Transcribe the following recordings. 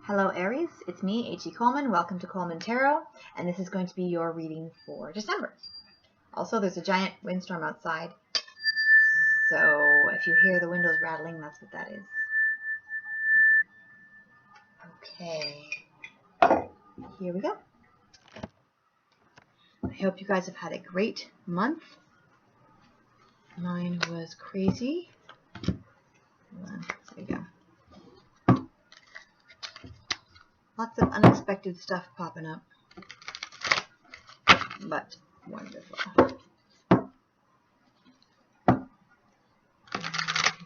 Hello Aries, it's me, H.E. Coleman. Welcome to Coleman Tarot, and this is going to be your reading for December. Also, there's a giant windstorm outside, so if you hear the windows rattling, that's what that is. Okay, here we go. I hope you guys have had a great month. Mine was crazy. There we go. Lots of unexpected stuff popping up, but wonderful.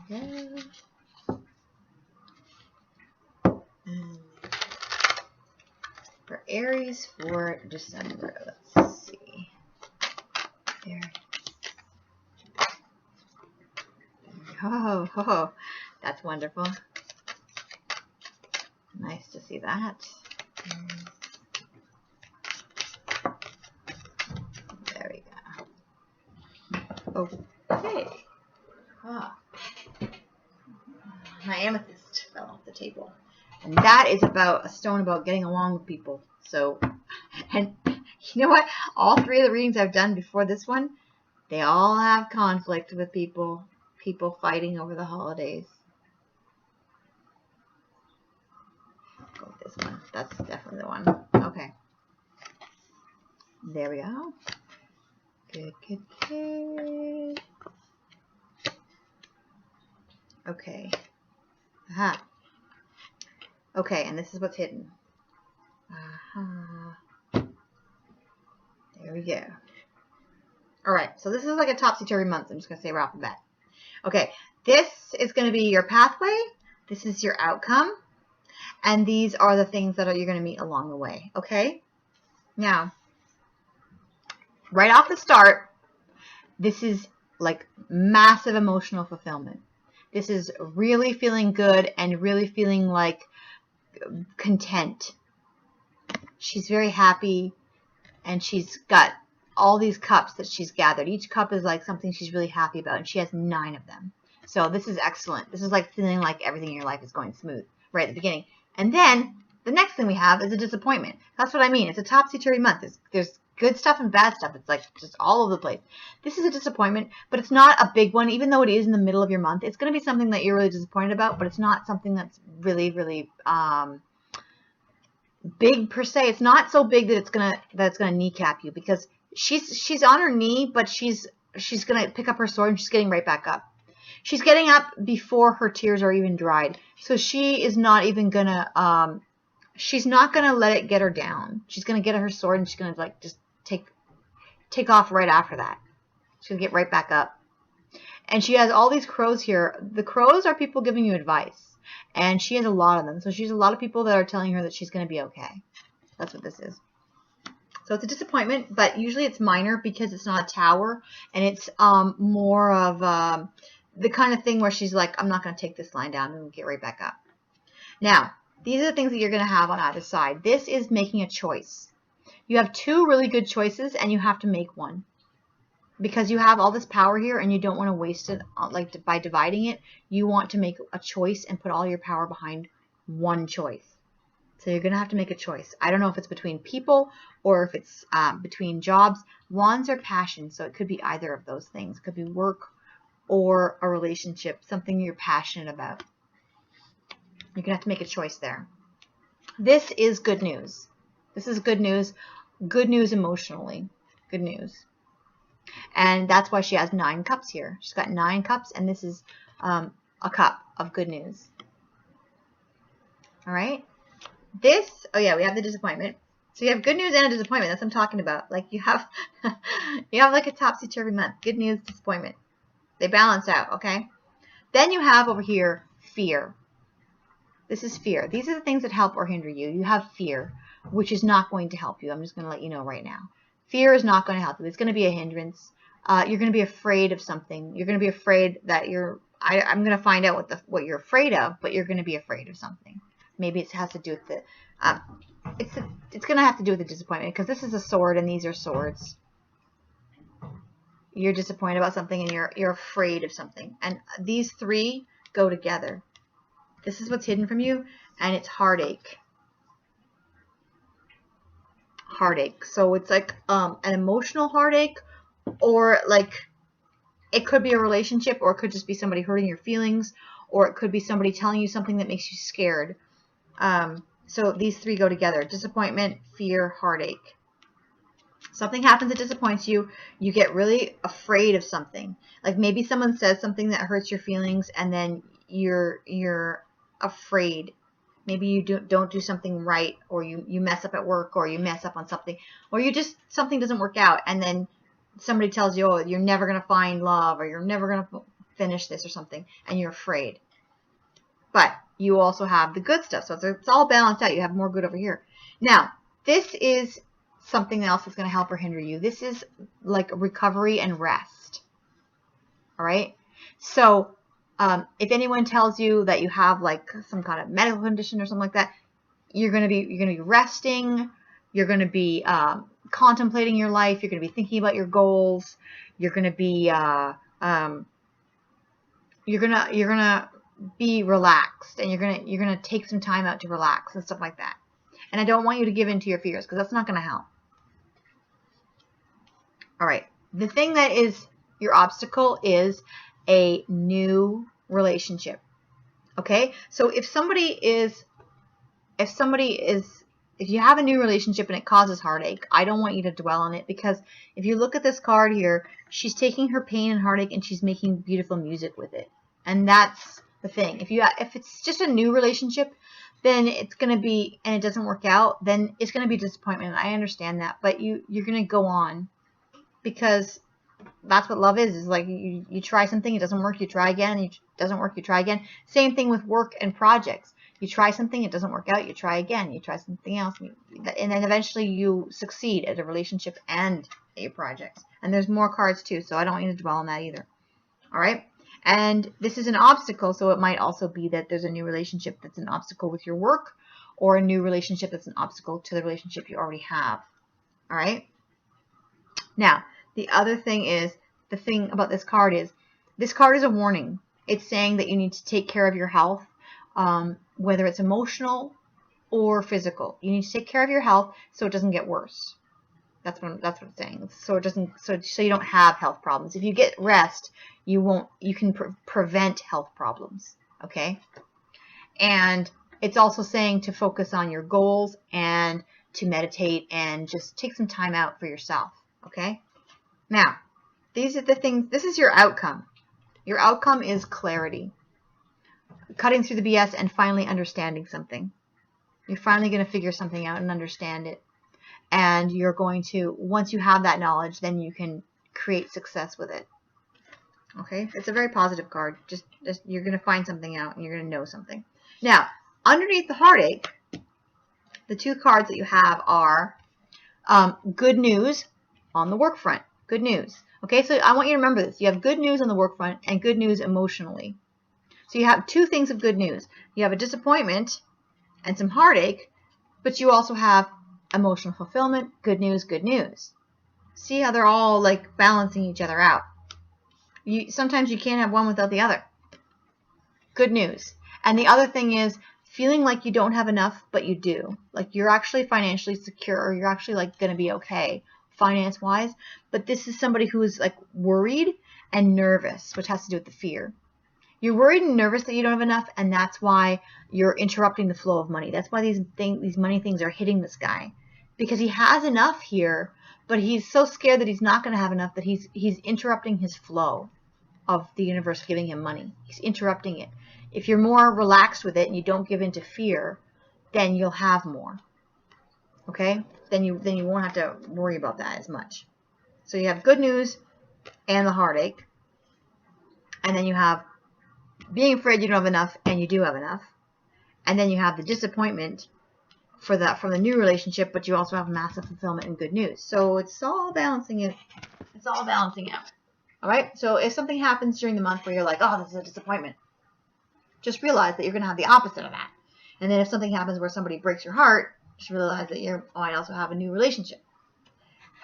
There we go. And for Aries for December, let's see. There it is. Oh, that's wonderful. Nice to see that. There we go. Okay. My amethyst fell off the table. And that is about a stone about getting along with people. So, and you know what? All three of the readings I've done before this one, they all have conflict with people. People fighting over the holidays. Go with this one. That's definitely the one. Okay. There we go. Good. Okay. Aha. Okay, and this is what's hidden. Aha. There we go. Alright, so this is like a topsy-turvy month. I'm just going to say right off the bat. Okay, this is going to be your pathway. This is your outcome. And these are the things that you're going to meet along the way. Okay? Now, right off the start, this is like massive emotional fulfillment. This is really feeling good and really feeling like content. She's very happy and she's got all these cups that she's gathered. Each cup is like something she's really happy about, and she has 9 of them. So this is excellent. This is like feeling like everything in your life is going smooth right at the beginning. And then the next thing we have is a disappointment. That's what I mean. It's a topsy-turvy month. There's good stuff and bad stuff. It's like just all over the place. This is a disappointment, but it's not a big one, even though it is in the middle of your month. It's going to be something that you're really disappointed about, but it's not something that's really big per se. It's not so big that it's gonna kneecap you, because she's on her knee, but she's gonna pick up her sword and she's getting right back up. She's getting up before her tears are even dried. So she is not even gonna she's not gonna let it get her down. She's gonna get her sword and she's gonna like just take off right after that. She's gonna get right back up. And she has all these crows here. The crows are people giving you advice. And she has a lot of them. So she has a lot of people that are telling her that she's going to be okay. That's what this is. So it's a disappointment, but usually it's minor because it's not a tower. And it's more of the kind of thing where she's like, I'm not going to take this line down and get right back up. Now, these are the things that you're going to have on either side. This is making a choice. You have 2 really good choices and you have to make one. Because you have all this power here and you don't want to waste it like by dividing it. You want to make a choice and put all your power behind one choice. So you're going to have to make a choice. I don't know if it's between people or if it's between jobs. Wands are passion, so it could be either of those things. It could be work or a relationship, something you're passionate about. You're going to have to make a choice there. This is good news. This is good news. Good news emotionally. Good news. And that's why she has 9 cups here. She's got 9 cups, and this is a cup of good news. All right. This, oh yeah, we have the disappointment. So you have good news and a disappointment. That's what I'm talking about. Like you have like a topsy-turvy month. Good news, disappointment. They balance out, okay? Then you have over here fear. This is fear. These are the things that help or hinder you. You have fear, which is not going to help you. I'm just going to let you know right now. Fear is not going to help you. It's going to be a hindrance. You're going to be afraid of something. You're going to be afraid that I'm going to find out what you're afraid of, but you're going to be afraid of something. Maybe it has to do with the, it's going to have to do with the disappointment, because this is a sword and these are swords. You're disappointed about something and you're afraid of something. And these 3 go together. This is what's hidden from you, and it's heartache. heartache. So it's like an emotional heartache, or like it could be a relationship, or it could just be somebody hurting your feelings, or it could be somebody telling you something that makes you scared. So these three go together: disappointment, fear, heartache. Something happens that disappoints you. You get really afraid of something. Like maybe someone says something that hurts your feelings, and then you're afraid. Maybe you don't do something right, or you mess up at work, or you mess up on something, or you just something doesn't work out, and then somebody tells you, oh, you're never gonna find love, or you're never gonna finish this or something, and you're afraid. But you also have the good stuff, so it's all balanced out. You have more good over here. Now, this is something else that's going to help or hinder you. This is like recovery and rest. All right. So if anyone tells you that you have like some kind of medical condition or something like that, you're going to be resting. You're going to be contemplating your life. You're going to be thinking about your goals. You're going to be you're gonna be relaxed, and you're gonna take some time out to relax and stuff like that. And I don't want you to give in to your fears, because that's not going to help. All right. The thing that is your obstacle is a new relationship. Okay? So if you have a new relationship and it causes heartache, I don't want you to dwell on it, because if you look at this card here, she's taking her pain and heartache and she's making beautiful music with it. And that's the thing. If it's just a new relationship, then it's going to be, and it doesn't work out, then it's going to be disappointment. I understand that, but you're going to go on, because that's what love is like you try something, it doesn't work, you try again, it doesn't work, you try again. Same thing with work and projects. You try something, it doesn't work out, you try again, you try something else, and then eventually you succeed at a relationship and at your projects. And there's more cards too, so I don't want you to dwell on that either. All right. And this is an obstacle, so it might also be that there's a new relationship that's an obstacle with your work, or a new relationship that's an obstacle to the relationship you already have. All right. Now, the other thing is, the thing about this card is a warning. It's saying that you need to take care of your health, whether it's emotional or physical. You need to take care of your health so it doesn't get worse. That's what it's saying. So it doesn't. So you don't have health problems. If you get rest, you can prevent health problems. Okay. And it's also saying to focus on your goals and to meditate and just take some time out for yourself. Okay. Now, these are the things. This is your outcome. Your outcome is clarity, cutting through the BS and finally understanding something. You're finally going to figure something out and understand it. And you're going to, once you have that knowledge, then you can create success with it. Okay? It's a very positive card. Just you're going to find something out and you're going to know something. Now, underneath the heartache, the two cards that you have are good news on the work front. Good news. Okay, so I want you to remember this. You have good news on the work front and good news emotionally. So you have two things of good news. You have a disappointment and some heartache, but you also have emotional fulfillment, good news, good news. See how they're all like balancing each other out. Sometimes you can't have one without the other. Good news. And the other thing is feeling like you don't have enough, but you do. Like you're actually financially secure, or you're actually like going to be okay finance-wise. But this is somebody who is like worried and nervous, which has to do with the fear. You're worried and nervous that you don't have enough, and that's why you're interrupting the flow of money. That's why these money things are hitting this guy, because he has enough here, but he's so scared that he's not going to have enough that he's interrupting his flow of the universe giving him money. He's interrupting it. If you're more relaxed with it and you don't give in to fear, then you'll have more. Okay? Then you won't have to worry about that as much. So you have good news and the heartache, and then you have being afraid you don't have enough, and you do have enough. And then you have the disappointment from the new relationship, but you also have massive fulfillment and good news. So it's all balancing it. It's all balancing out. All right? So if something happens during the month where you're like, oh, this is a disappointment, just realize that you're going to have the opposite of that. And then if something happens where somebody breaks your heart, just realize that you might also have a new relationship.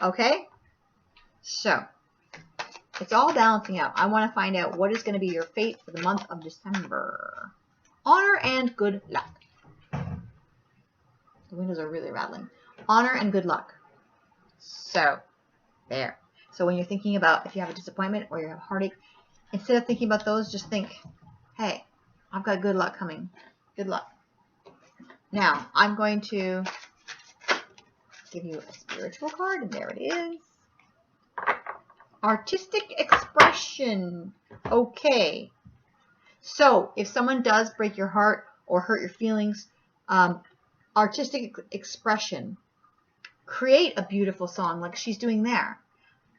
Okay? So it's all balancing out. I want to find out what is going to be your fate for the month of December. Honor and good luck. The windows are really rattling. Honor and good luck. So, there. So when you're thinking about if you have a disappointment or you have a heartache, instead of thinking about those, just think, hey, I've got good luck coming. Good luck. Now, I'm going to give you a spiritual card, and there it is. Artistic expression. Okay. So, if someone does break your heart or hurt your feelings, artistic expression. Create a beautiful song like she's doing there.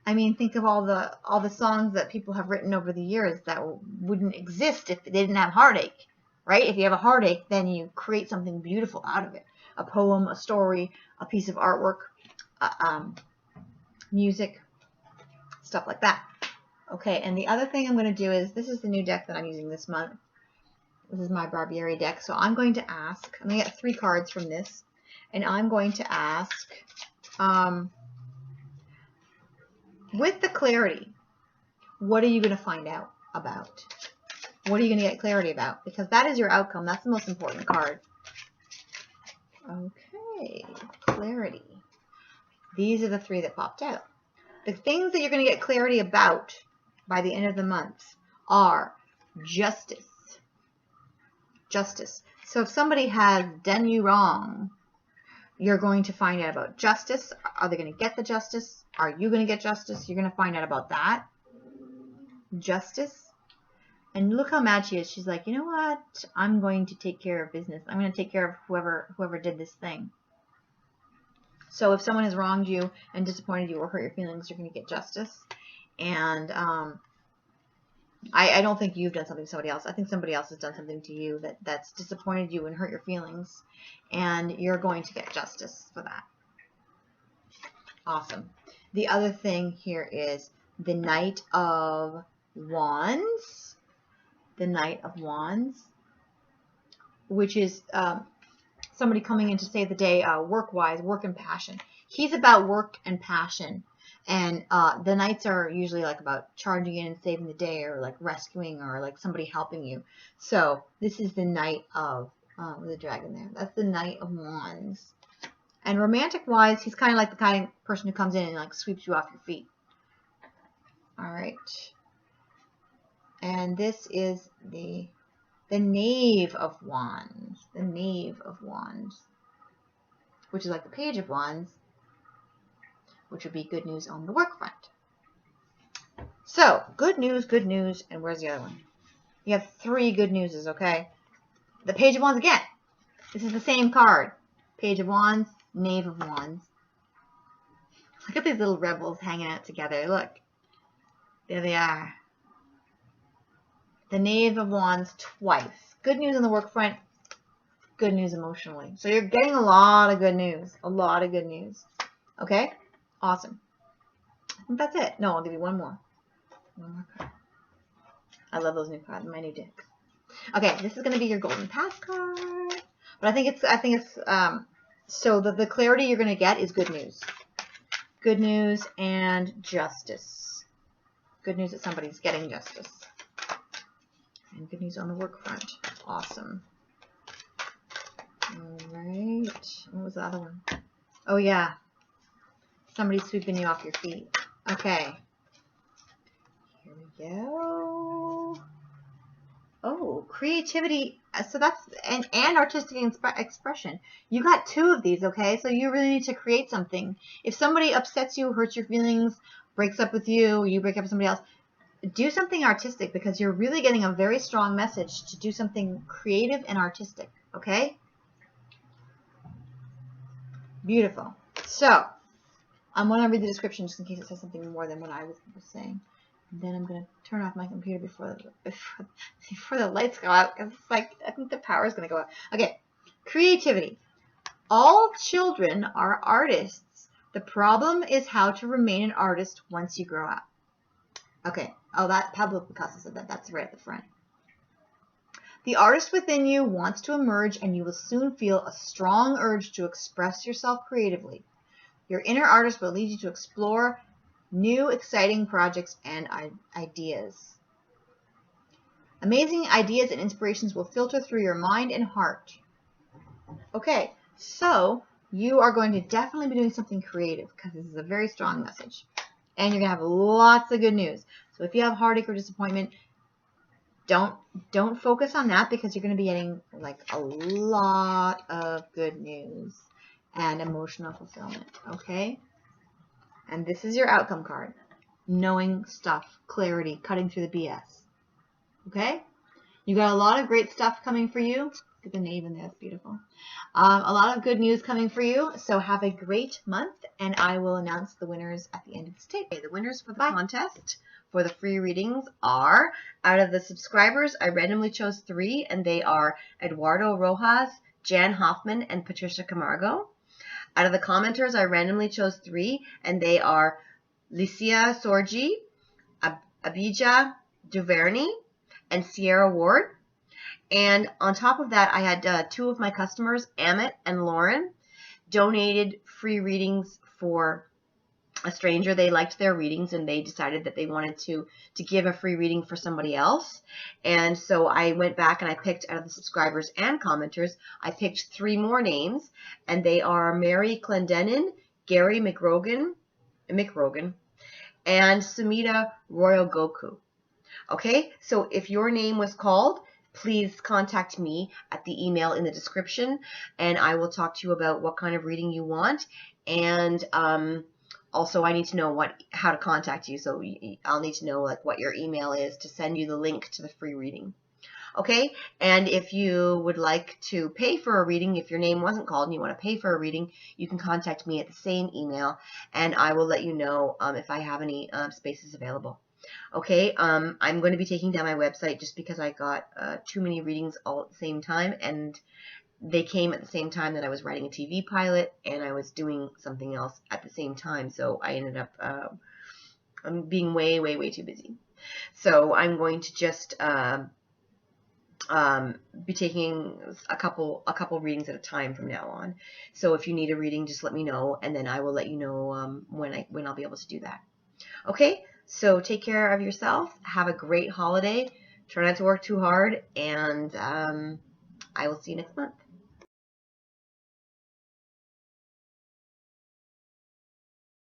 I mean, think of all the songs that people have written over the years that wouldn't exist if they didn't have heartache, right? If you have a heartache, then you create something beautiful out of it. A poem, a story, a piece of artwork, music, stuff like that. Okay, and the other thing I'm going to do is, this is the new deck that I'm using this month. This is my Barbieri deck. So I'm going to ask, I'm going to get 3 cards from this, and I'm going to ask, with the clarity, what are you going to find out about? What are you going to get clarity about? Because that is your outcome. That's the most important card. Okay, clarity. These are the 3 that popped out. The things that you're going to get clarity about by the end of the month are justice. Justice. So if somebody has done you wrong, you're going to find out about justice. Are they going to get the justice? Are you going to get justice? You're going to find out about that. Justice. And look how mad she is. She's like, you know what? I'm going to take care of business. I'm going to take care of whoever did this thing. So if someone has wronged you and disappointed you or hurt your feelings, you're going to get justice. And I don't think you've done something to somebody else. I think somebody else has done something to you that's disappointed you and hurt your feelings. And you're going to get justice for that. Awesome. The other thing here is the Knight of Wands. The Knight of Wands, which is somebody coming in to save the day, work-wise, work and passion. He's about work and passion. And the knights are usually like about charging in and saving the day, or like rescuing, or like somebody helping you. So this is the Knight of, with a dragon there. That's the Knight of Wands. And romantic-wise, he's kind of like the kind of person who comes in and like sweeps you off your feet. All right. And this is the Knave of Wands. The Knave of Wands. Which is like the Page of Wands. Which would be good news on the work front. So, good news, and where's the other one? You have 3 good newses, okay? The Page of Wands again. This is the same card. Page of Wands, Knave of Wands. Look at these little rebels hanging out together. Look. There they are. The Knave of Wands twice. Good news on the work front. Good news emotionally. So you're getting a lot of good news. A lot of good news. Okay? Awesome. I think that's it. No, I'll give you one more. One more card. I love those new cards in my new deck. Okay, this is going to be your golden pass card. But I think it's so the clarity you're going to get is good news. Good news and justice. Good news that somebody's getting justice. And good news on the work front. Awesome. All right. What was the other one? Oh, yeah. Somebody's sweeping you off your feet. Okay. Here we go. Oh, creativity. So that's, and artistic expression. You got 2 of these, okay? So you really need to create something. If somebody upsets you, hurts your feelings, breaks up with you, you break up with somebody else, do something artistic, because you're really getting a very strong message to do something creative and artistic, okay? Beautiful. So, I'm going to read the description just in case it says something more than what I was saying. And then I'm going to turn off my computer before the lights go out, because it's like, I think the power is going to go out. Okay. Creativity. All children are artists. The problem is how to remain an artist once you grow up. Okay. Oh, that Pablo Picasso said that. That's right at the front. The artist within you wants to emerge, and you will soon feel a strong urge to express yourself creatively. Your inner artist will lead you to explore new, exciting projects and ideas. Amazing ideas and inspirations will filter through your mind and heart. Okay, so you are going to definitely be doing something creative because this is a very strong message. And you're going to have lots of good news. So if you have heartache or disappointment, don't focus on that because you're going to be getting like a lot of good news and emotional fulfillment, okay? And this is your outcome card. Knowing stuff, clarity, cutting through the BS. Okay? You got a lot of great stuff coming for you. Get the name in there. That's beautiful. A lot of good news coming for you. So have a great month, and I will announce the winners at the end of this tape. Okay, the winners for the contest for the free readings are, out of the subscribers, I randomly chose 3, and they are Eduardo Rojas, Jan Hoffman, and Patricia Camargo. Out of the commenters, I randomly chose 3, and they are Licia Sorgi, Abijah Duvernay, and Sierra Ward. And on top of that, I had 2 of my customers, Amit and Lauren, donated free readings for a stranger. They liked their readings and they decided that they wanted to give a free reading for somebody else. And so I went back and I picked, out of the subscribers and commenters, I picked 3 more names, and they are Mary Clendenin, Gary McRogan, and Sumita Royal Goku. Okay, so if your name was called, please contact me at the email in the description, and I will talk to you about what kind of reading you want. And also, I need to know how to contact you, so I'll need to know like what your email is to send you the link to the free reading. Okay, and if you would like to pay for a reading, if your name wasn't called and you want to pay for a reading, you can contact me at the same email, and I will let you know if I have any spaces available. Okay, I'm going to be taking down my website just because I got too many readings all at the same time, and they came at the same time that I was writing a TV pilot and I was doing something else at the same time, so I ended up being way, way, way too busy. So I'm going to just be taking a couple readings at a time from now on. So if you need a reading, just let me know, and then I will let you know when I'll be able to do that. Okay, so take care of yourself. Have a great holiday. Try not to work too hard, and I will see you next month.